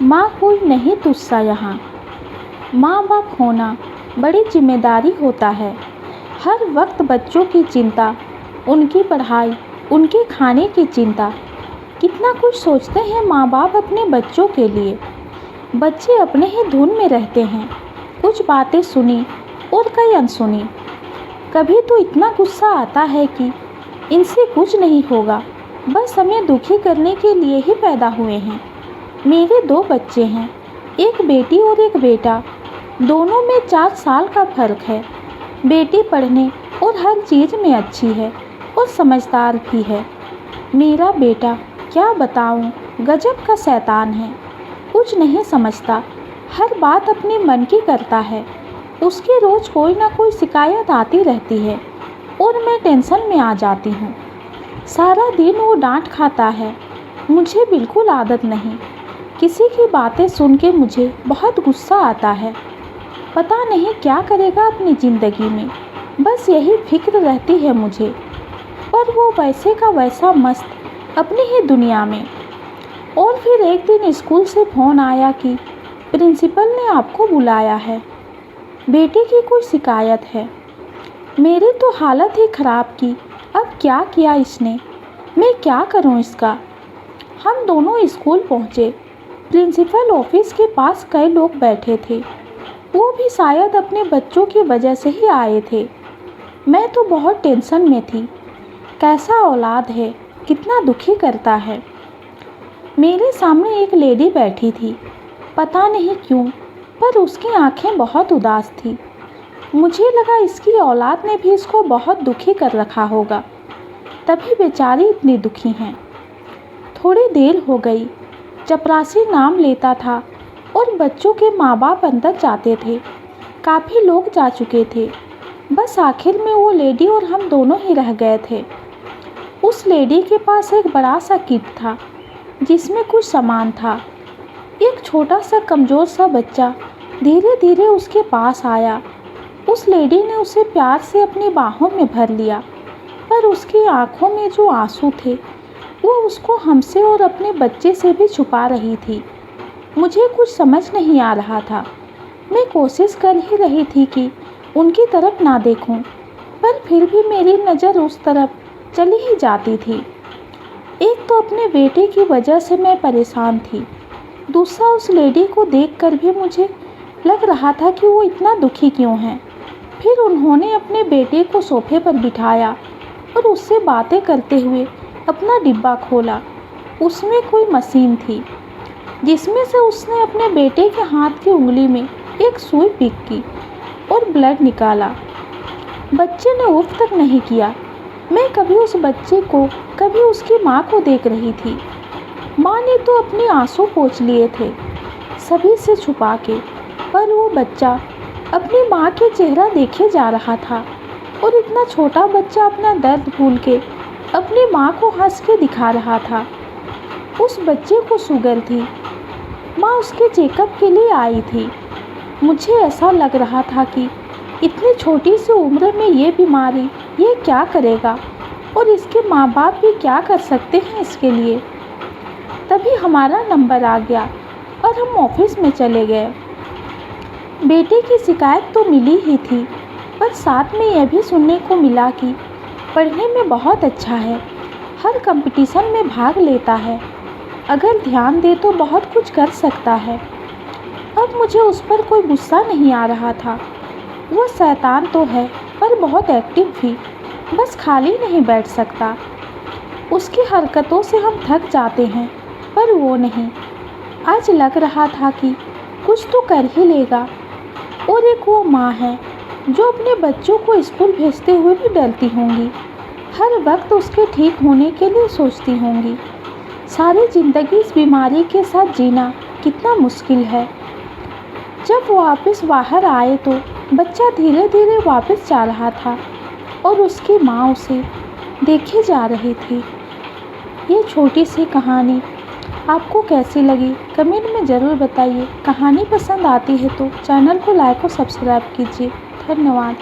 माँ कोई नहीं तुझसा यहाँ। माँ बाप होना बड़ी जिम्मेदारी होता है। हर वक्त बच्चों की चिंता, उनकी पढ़ाई, उनके खाने की चिंता। कितना कुछ सोचते हैं माँ बाप अपने बच्चों के लिए। बच्चे अपने ही धुन में रहते हैं। कुछ बातें सुनी और कई अनसुनी। कभी तो इतना गुस्सा आता है कि इनसे कुछ नहीं होगा, बस हमें दुखी करने के लिए ही पैदा हुए हैं। मेरे 2 बच्चे हैं, एक बेटी और एक बेटा। दोनों में 4 साल का फ़र्क है। बेटी पढ़ने और हर चीज़ में अच्छी है और समझदार भी है। मेरा बेटा क्या बताऊं, गजब का शैतान है। कुछ नहीं समझता, हर बात अपने मन की करता है। उसकी रोज़ कोई ना कोई शिकायत आती रहती है और मैं टेंशन में आ जाती हूँ। सारा दिन वो डांट खाता है। मुझे बिल्कुल आदत नहीं। किसी की बातें सुन के मुझे बहुत गुस्सा आता है। पता नहीं क्या करेगा अपनी ज़िंदगी में, बस यही फिक्र रहती है मुझे। पर वो वैसे का वैसा मस्त अपनी ही दुनिया में। और फिर एक दिन स्कूल से फ़ोन आया कि प्रिंसिपल ने आपको बुलाया है, बेटे की कोई शिकायत है। मेरी तो हालत ही ख़राब की। अब क्या किया इसने, मैं क्या करूं इसका। हम दोनों स्कूल पहुंचे। प्रिंसिपल ऑफिस के पास कई लोग बैठे थे। वो भी शायद अपने बच्चों की वजह से ही आए थे। मैं तो बहुत टेंशन में थी। कैसा औलाद है, कितना दुखी करता है। मेरे सामने एक लेडी बैठी थी। पता नहीं क्यों, पर उसकी आंखें बहुत उदास थी। मुझे लगा इसकी औलाद ने भी इसको बहुत दुखी कर रखा होगा, तभी बेचारी इतनी दुखी हैं। थोड़ी देर हो गई। चपरासी नाम लेता था और बच्चों के माँ बाप अंदर जाते थे। काफ़ी लोग जा चुके थे। बस आखिर में वो लेडी और हम दोनों ही रह गए थे। उस लेडी के पास एक बड़ा सा किट था जिसमें कुछ सामान था। एक छोटा सा कमज़ोर सा बच्चा धीरे धीरे उसके पास आया। उस लेडी ने उसे प्यार से अपनी बाहों में भर लिया, पर उसकी आंखों में जो आंसू थे वो उसको हमसे और अपने बच्चे से भी छुपा रही थी। मुझे कुछ समझ नहीं आ रहा था। मैं कोशिश कर ही रही थी कि उनकी तरफ ना देखूं, पर फिर भी मेरी नज़र उस तरफ चली ही जाती थी। एक तो अपने बेटे की वजह से मैं परेशान थी, दूसरा उस लेडी को देखकर भी मुझे लग रहा था कि वो इतना दुखी क्यों है। फिर उन्होंने अपने बेटे को सोफे पर बिठाया और उससे बातें करते हुए अपना डिब्बा खोला। उसमें कोई मशीन थी जिसमें से उसने अपने बेटे के हाथ की उंगली में एक सुई पिक की और ब्लड निकाला। बच्चे ने उफ तक नहीं किया। मैं कभी उस बच्चे को, कभी उसकी माँ को देख रही थी। माँ ने तो अपने आंसू पोंछ लिए थे सभी से छुपा के, पर वो बच्चा अपनी माँ के चेहरा देखे जा रहा था। और इतना छोटा बच्चा अपना दर्द भूल के अपनी माँ को हंस के दिखा रहा था। उस बच्चे को शुगर थी। माँ उसके चेकअप के लिए आई थी। मुझे ऐसा लग रहा था कि इतनी छोटी सी उम्र में ये बीमारी, ये क्या करेगा और इसके माँ बाप भी क्या कर सकते हैं इसके लिए। तभी हमारा नंबर आ गया और हम ऑफिस में चले गए। बेटे की शिकायत तो मिली ही थी, पर साथ में यह भी सुनने को मिला कि पढ़ने में बहुत अच्छा है, हर कंपटीशन में भाग लेता है, अगर ध्यान दे तो बहुत कुछ कर सकता है। अब मुझे उस पर कोई गुस्सा नहीं आ रहा था। वह शैतान तो है, पर बहुत एक्टिव भी, बस खाली नहीं बैठ सकता। उसकी हरकतों से हम थक जाते हैं, पर वो नहीं। आज लग रहा था कि कुछ तो कर ही लेगा। और एक वो माँ है जो अपने बच्चों को स्कूल भेजते हुए भी डरती होंगी, हर वक्त उसके ठीक होने के लिए सोचती होंगी। सारी ज़िंदगी इस बीमारी के साथ जीना कितना मुश्किल है। जब वापस बाहर आए तो बच्चा धीरे धीरे वापस जा रहा था और उसकी माँ उसे देखे जा रही थी। ये छोटी सी कहानी आपको कैसी लगी कमेंट में ज़रूर बताइए। कहानी पसंद आती है तो चैनल को लाइक और सब्सक्राइब कीजिए। धन्यवाद।